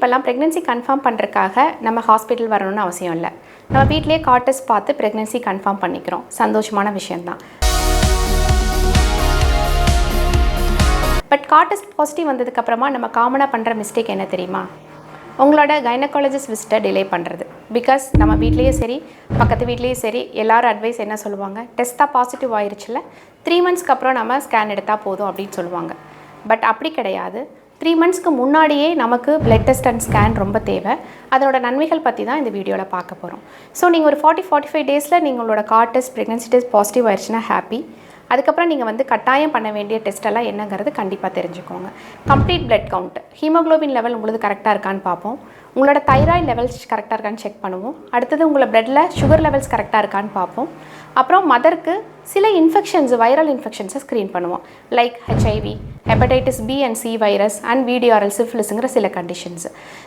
இப்போல்லாம் pregnancy confirm பண்ணுறதுக்காக நம்ம ஹாஸ்பிட்டல் வரணும்னு அவசியம் இல்லை. நம்ம வீட்டிலேயே கார்ட் டெஸ்ட் பார்த்து ப்ரெக்னென்சி கன்ஃபார்ம் பண்ணிக்கிறோம். சந்தோஷமான விஷயந்தான். பட் கார்ட் டெஸ்ட் பாசிட்டிவ் வந்ததுக்கப்புறமா நம்ம காமனாக பண்ணுற மிஸ்டேக் என்ன தெரியுமா? உங்களோட கைனகாலஜிஸ்ட் விசிட்டை டிலே பண்ணுறது. பிகாஸ் நம்ம வீட்லேயே சரி, பக்கத்து வீட்லேயும் சரி, எல்லோரும் அட்வைஸ் என்ன சொல்லுவாங்க, டெஸ்ட்டாக பாசிட்டிவ் ஆயிடுச்சுல 3 மந்த்ஸ்க்கு அப்புறம் நம்ம ஸ்கேன் எடுத்தால் போதும் அப்படின்னு சொல்லுவாங்க. பட் அப்படி கிடையாது. 3 மந்த்ஸ்க்கு முன்னாடியே நமக்கு பிளட் டெஸ்ட் அண்ட் ஸ்கேன் ரொம்ப தேவை. அதனோட நன்மைகள் பற்றி தான் இந்த வீடியோவில் பார்க்க போகிறோம். ஸோ நீங்கள் ஒரு 40-45 டேஸில் நீங்களோட card test pregnancy test positive ஆயிடுச்சுன்னா ஹாப்பி. அதுக்கப்புறம் நீங்கள் கட்டாயம் பண்ண வேண்டிய டெஸ்ட்டெல்லாம் என்னங்கிறது கண்டிப்பாக தெரிஞ்சுக்கோங்க. Complete blood count, haemoglobin level உங்களுக்கு கரெக்டாக இருக்கான்னு பார்ப்போம். உங்களோட தைராய்டு லெவல்ஸ் கரெக்டாக இருக்கான்னு செக் பண்ணுவோம். அடுத்தது உங்களோட பிளட்டில் சுகர் லெவல்ஸ் கரெக்டாக இருக்கான்னு பார்ப்போம். அப்புறம் மதருக்கு சில இன்ஃபெக்ஷன்ஸ், வைரல் இன்ஃபெக்ஷன்ஸை ஸ்க்ரீன் பண்ணுவோம். Like HIV, hepatitis B and C virus and VDRL சிஃபிலிஸுங்கிற சில கண்டிஷன்ஸ்.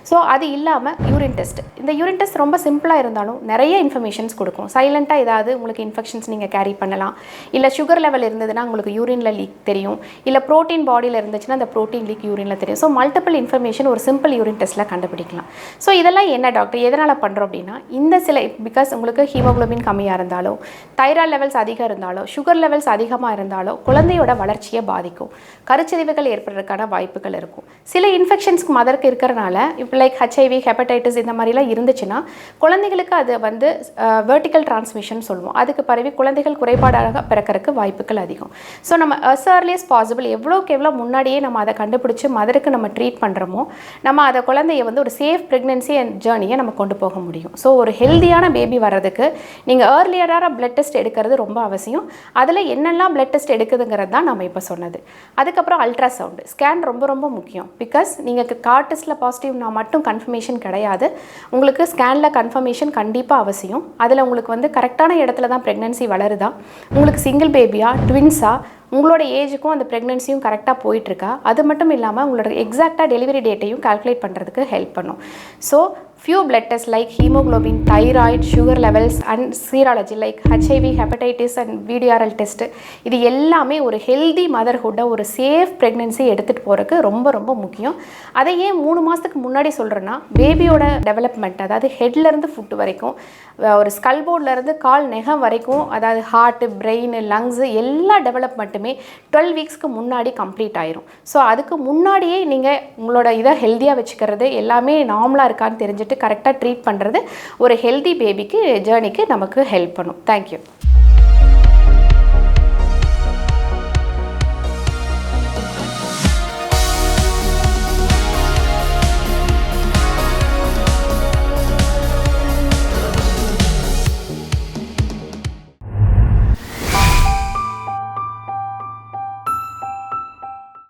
ஸோ அது இல்லாமல் யூரின் டெஸ்ட். இந்த யூரின் டெஸ்ட் ரொம்ப சிம்பிளாக இருந்தாலும் நிறைய இன்ஃபர்மேஷன்ஸ் கொடுக்கும். சைலண்ட்டாக ஏதாவது உங்களுக்கு இன்ஃபெக்ஷன்ஸ் நீங்கள் கேரி பண்ணலாம். இல்லை சுகர் லெவல் இருந்ததுன்னா உங்களுக்கு யூரினில் லீக் தெரியும். இல்லை ப்ரோட்டீன் பாடியில் இருந்துச்சுன்னா அந்த ப்ரோட்டீன் லீக் யூரினில் தெரியும். ஸோ மல்டிபிள் இன்ஃபர்மேஷன் ஒரு சிம்பிள் யூரின் டெஸ்ட்டில் கண்டுபிடிக்கலாம். ஸோ இதெல்லாம் என்ன டாக்டர் எதனால் பண்ணுறோம் அப்படின்னா, இந்த சில பிகாஸ் உங்களுக்கு ஹீமோக்ளோபின் கம்மியாக இருந்தாலோ, தைராய்டு லெவல்ஸ் அதிகம் இருந்தாலோ, சுகர் லெவல்ஸ் அதிகமாக இருந்தாலோ குழந்தையோட வளர்ச்சியை பாதிக்கும். கருச்சிதைவுகள் ஏற்படுறதுக்கான வாய்ப்புகள் இருக்கும். சில இன்ஃபெக்ஷன்ஸ்க்கு மதருக்கு இருக்கிறனால இப்போ லைக் HIV, ஹெப்படைட்டிஸ் இந்த மாதிரிலாம் இருந்துச்சுன்னா குழந்தைகளுக்கு அது வெர்டிக்கல் டிரான்ஸ்மிஷன் சொல்லுவோம். அதுக்கு பரவி குழந்தைகள் குறைபாடாக பிறக்கிறதுக்கு வாய்ப்புகள் அதிகம். ஸோ நம்ம as early as possible எவ்வளோக்கு எவ்வளோ முன்னாடியே நம்ம அதை கண்டுபிடிச்சி மதருக்கு நம்ம ட்ரீட் பண்ணுறோமோ நம்ம அதை குழந்தைய ஒரு சேஃப் ப்ரெக்னென்சி அண்ட் ஜேர்னியை நம்ம கொண்டு போக முடியும். ஸோ ஒரு ஹெல்தியான பேபி வர்றதுக்கு நீங்கள் ஏர்லியராக பிளட் டெஸ்ட் எடுக்கிறது ரொம்ப அவசியம். அதில் என்னெல்லாம் பிளட் டெஸ்ட் எடுக்குதுங்கிறது தான் நம்ம இப்போ சொன்னது. அதுக்கப்புறம் அல்ட்ராசவுண்டு ஸ்கேன் ரொம்ப ரொம்ப முக்கியம். பிகாஸ் நீங்கள் கார்ட் டெஸ்ட்டில் பாசிட்டிவ்னா மட்டும் கன்ஃபர்மேஷன் கிடையாது. உங்களுக்கு ஸ்கேனில் கன்ஃபர்மேஷன் கண்டிப்பாக அவசியம். அதில் உங்களுக்கு கரெக்டான இடத்துல தான் ப்ரெக்னென்சி வளருதா, உங்களுக்கு சிங்கிள் பேபியா, ட்வின்ஸா, உங்களோட ஏஜுக்கும் அந்த ப்ரெக்னென்சியும் கரெக்டாக போயிட்டுருக்கா, அது மட்டும் இல்லாமல் உங்களோட எக்ஸாக்டாக டெலிவரி டேட்டையும் கால்குலேட் பண்ணுறதுக்கு ஹெல்ப் பண்ணும். So few blood tests like hemoglobin, thyroid, sugar levels and serology like HIV, hepatitis and VDRL test இது எல்லாமே ஒரு ஹெல்தி மதர்ஹுட்டை ஒரு சேஃப் ப்ரெக்னென்சி எடுத்துகிட்டு போகிறதுக்கு ரொம்ப ரொம்ப முக்கியம். அதை ஏன் 3 மாதத்துக்கு முன்னாடி சொல்கிறேன்னா, பேபியோட டெவலப்மெண்ட், அதாவது ஹெட்லேருந்து ஃபுட் வரைக்கும், ஒரு ஸ்கல் போர்ட்லேருந்து கால் நெகம் வரைக்கும், அதாவது ஹார்ட்டு, பிரெயின், லங்ஸு எல்லா டெவலப்மெண்ட்டுமே 12 வீக்ஸ்க்கு முன்னாடி கம்ப்ளீட் ஆயிரும். ஸோ அதுக்கு முன்னாடியே நீங்கள் உங்களோட இதை ஹெல்த்தியாக வச்சுக்கிறது, எல்லாமே நார்மலாக இருக்கான்னு தெரிஞ்சுட்டு கரெக்டாக ட்ரீட் பண்ணுறது ஒரு ஹெல்தி பேபிக்கு ஜேர்னிக்கு நமக்கு ஹெல்ப் பண்ணும். தேங்க்யூ.